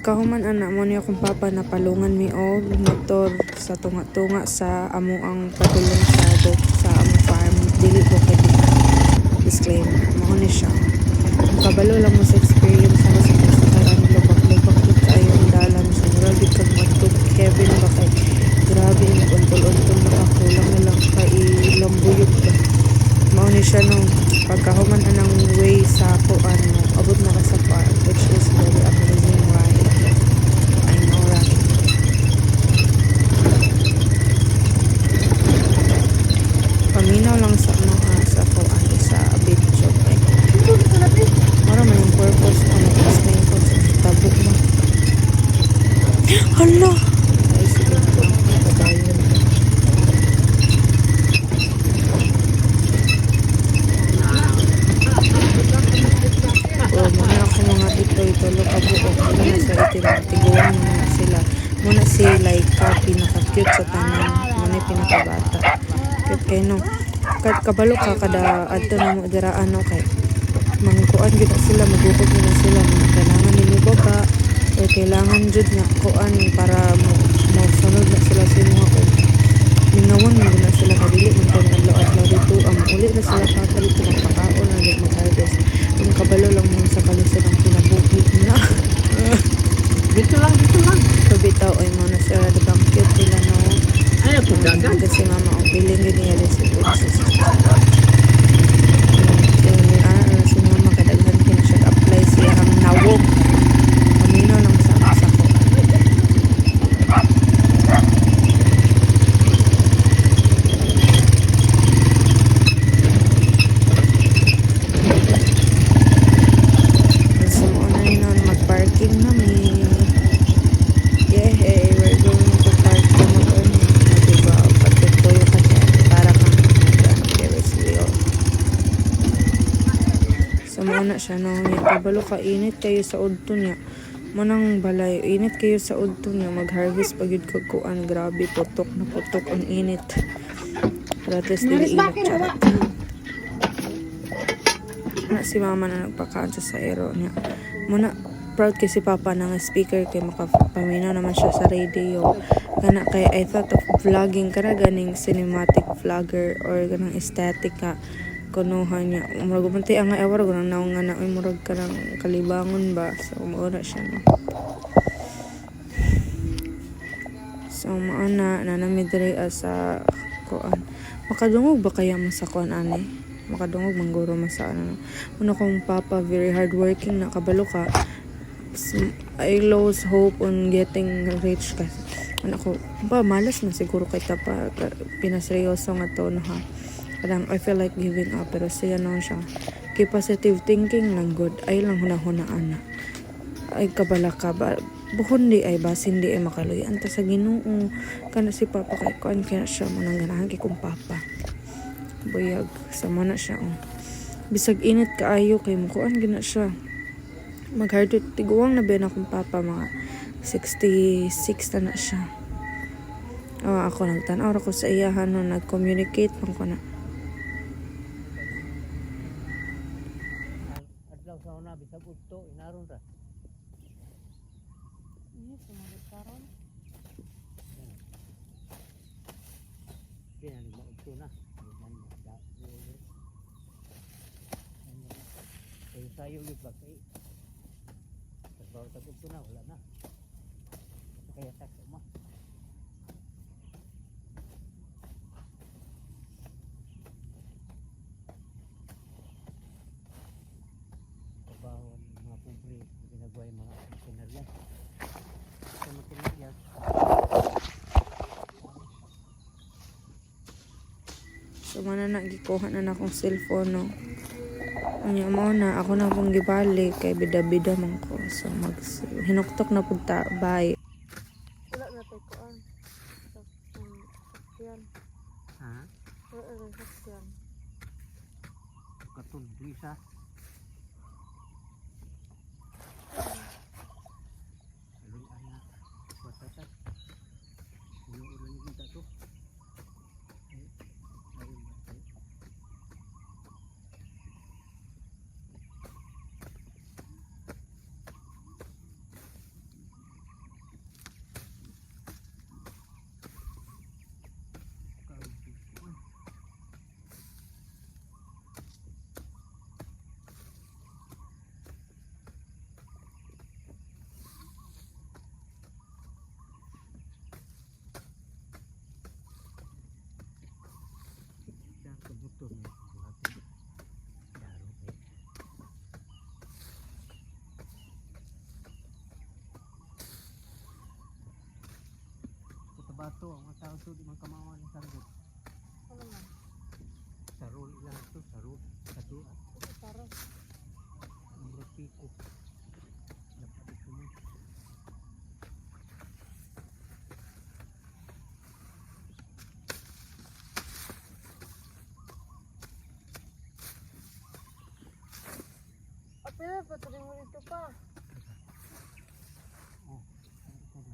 Pagkahuman ana mo niya kung papa napalungan mi og motor sa tunga-tunga sa amo ang padulong sa among farm. Dili ko kay disclaimer. Mao ni siya. Ang kabalo lang mo sa experience ako sa kasakaran lubak-lubak gid kayo ang dalan sa murag gid kag matug Kevin ba kay grabe yung untol-untol na ako lang kay ilambuyog ba. Mao ni siya nung pagkahuman anang way sa kuan mo abot na ka sa farm, which is very amazing ride. I know that. Paminaw lang sa mga sa kuan sa video kay mara man yung purpose ko na explain ko sa tabok mo. Hala! Ay sige ko padayon. Muna ako mga itoy-tolo kabuok muna sa tiguan mo na sila muna si like pinaka-cute sa tanan muna pinakabata cute kay no kabalo ka kada adto na mo dira ano kay mangkuan gid sila magukod na sila mga kailangan nimo baba o kailangan jud nga kuan para mo sunod na sila sa mga ko minawon mo na sila kadili man tong adlaw dito uli na sila papalit ng pakaon ang mag-harvest yung kabalo lang mo sa kalisod ang kinabuhi na Dito lang. so bitaw ay mo na sila dabang cute nila no Ay, pagdagan. kasi mama ang feeling gid niya si princess si mama kadaghan kin siya apply siya ang nawog paminaw lang sa ko parking namin. Yay! We're going to park the motor niya. Diba? Patutoy ka dyan. Para kang Ferris wheel. So, muna siya no. Kabalo ka. Init kayo sa udto niya. Manang balay. Init kayo sa udto niya. Mag-harvest pagid kagkuan. Grabe. Putok na putok ang init. Pero at least dili init. Charot. Na si mama na nagpakansa sa aero niya. Muna proud kay si papa ng speaker kay makapaminaw naman siya sa radio kana kay I thought of vlogging kana ganing cinematic vlogger or ganang aesthetic ka kunuhan niya murag umunti ang awar ganang naong nga na murag kanang kalibangon ba so mauna siya no so mauna nanamidre sa kuan makadungog ba kaya mo sa kuan ani makadungog mangguro man sa ano una kong papa very hardworking na kabalo ka I lose hope on getting rich kasi anak ko ba malas na siguro kay tapa pinaseryoso nga to no ha kadang I feel like giving up pero siya no siya kay positive thinking lang good ay lang hunahunaan na ay kabala ka ba buhon di ay basin di ay makaluyan ta sa Ginoo kana si papa kay kuan kaya siya mo nang ganahan kay kong papa buyag sa mana siya bisag init kaayo kay mo kuan gina siya mag-hardwood tiguang na ba na akong papa mga 66 na siya ako nagtanaw ako sa iyahan no nag-communicate pang ko na Adlaw sa una bisag udto inaron ra. sumalit karon Kaya ni maudto na. Kaya sayo yun ba kay baru takut tu na wala na kaya takso mo trabaho mga pobre ginagawa yung mga makinarya sa makinarya so mana na gikuha na akong cellphone no anya mo na ako na pong gibalik kay bida-bida man ko so hinuktok na pud ta bye wala na tay kuan sakyan ha wala sakyan katun bisa alun anak watatat yung ulan kita tu ato ang mga tao to di man kamawan ng sargot. Ano man? Sarol lang to, sarol. Kato, Ito taro. ang piko. Dapat ito mo. Apil, patuloy mo dito pa. Oh, ano ka ba?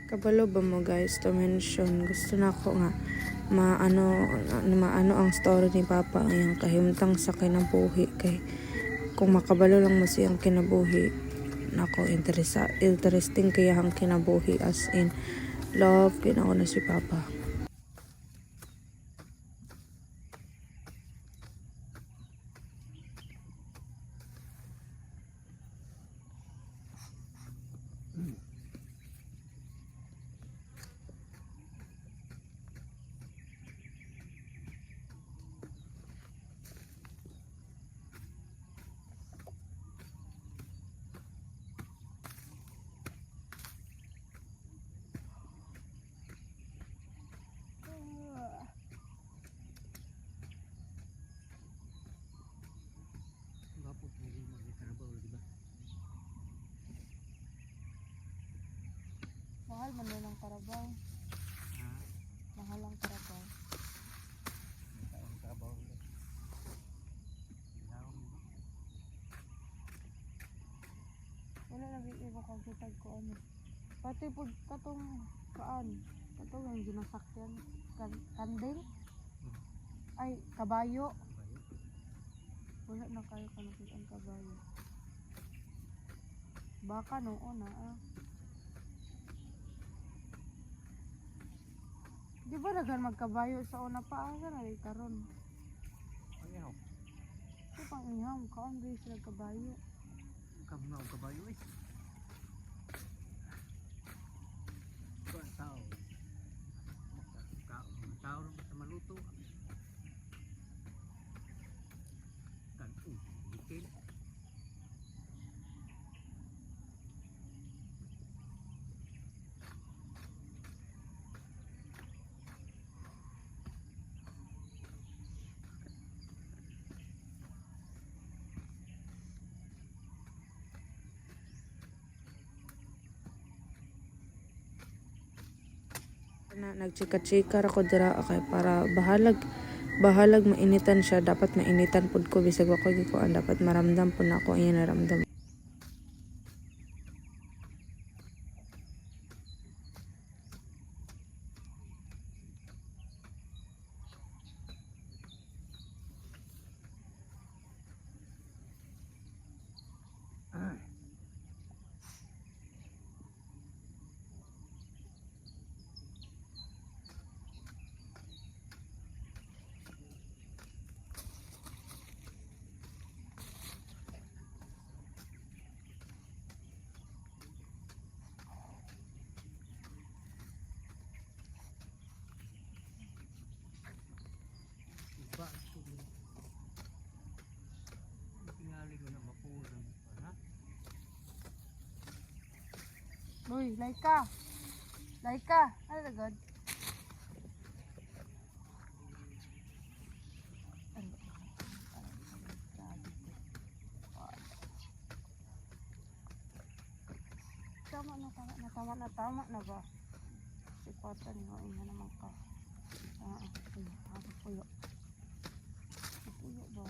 Kabalo ba mo guys to mention, gusto na ako nga maano ang story ni Papa ngayong kahimtang sa kinabuhi kay kung makabalo lang mo siyang kinabuhi nako interesting kaya ang kinabuhi as in love kina ko na si Papa. Gapos mo din magtrabaho, di ba? Mahal man yan ang karabaw. Ha? Mahal ang karabaw. Ang trabaho ulit. Ilaw mo. Wala lagi iba kang kitag ko ano. Pati po katong kaan. Katong yung ginasakyan. Kanding? Ay, kabayo. Bayo. Wala na kayo kanapit ang kabayo. Baka noon ah. Di ba naghan magkabayo sa una pa? Asa na rin karon? Ang yaw. Ito pang iham. Kaon rin sila kabayo. Kamu nga ang kabayo eh. Ito ang tao. Mga tao rin sa maluto. Ikin. Na nagchika-chika ra ko dira kay para bahalag mainitan siya, dapat mainitan pud ko bisag wa ko gikuan, dapat maramdam pud nako iya naramdam. Iba ito din. Tingali ko na mapulang. Ha? Uy, Laika! Laika! Ano na god? Tama na ba? Sipatan mo, ina naman ka. Puyo. Puyo ba?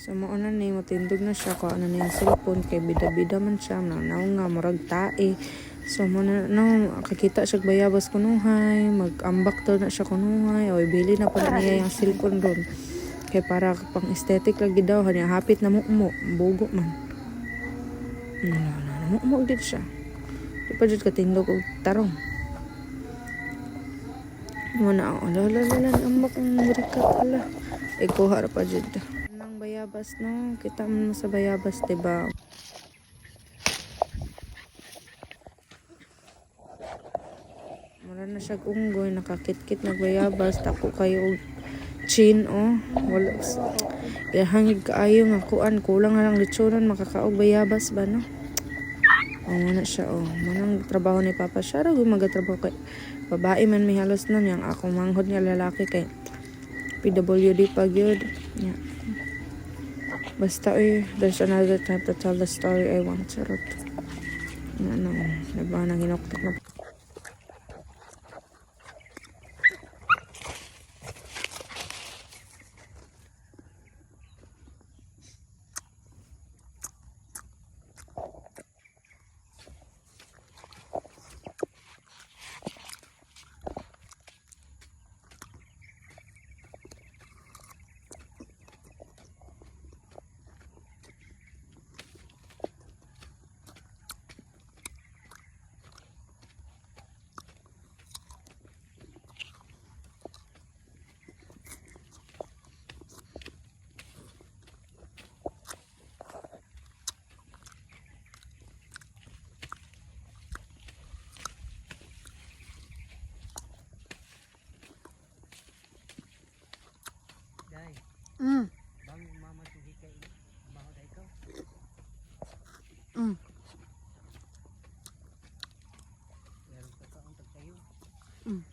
So mao na ni matindog na siya ko ano na yung cellphone kay bida-bida man siya nanaw nga murag tae. So mo na no kakita siya bayabas kunuhay, mag-ambak to na siya kunuhay o ibili na po niya yung cellphone ron. Kay para pang aesthetic lagi daw kanya hapit na mo bugo man. Mo gid siya. Di pa jud katindog og tarong. Mo na ala ambak ang burikat ala. Ikuha ra pa jud. Nang bayabas no, kita mo sa bayabas diba? Mura na siya unggoy, nakakit-kit nagbayabas, tako kayo og chin wala hangig kaayo nga kuan kulang na lang litsuran makakaog bayabas ba no. Na siya manang trabaho ni Papa siya ra magatrabaho kay babae man may halos nun yang ako manghod nga lalaki kay PWD pa gyud. Yeah. Basta there's another time to tell the story I want to write. Diba nang hinoktok na. Dai, Mm. bang mama tuhi kay baho dai ko. Mm. Meron pa ka ang tagtayo. Mm.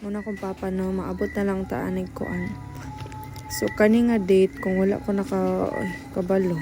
Muna kong papa no, maabot na lang taanig ko So kani nga date kung wala ko kabalo.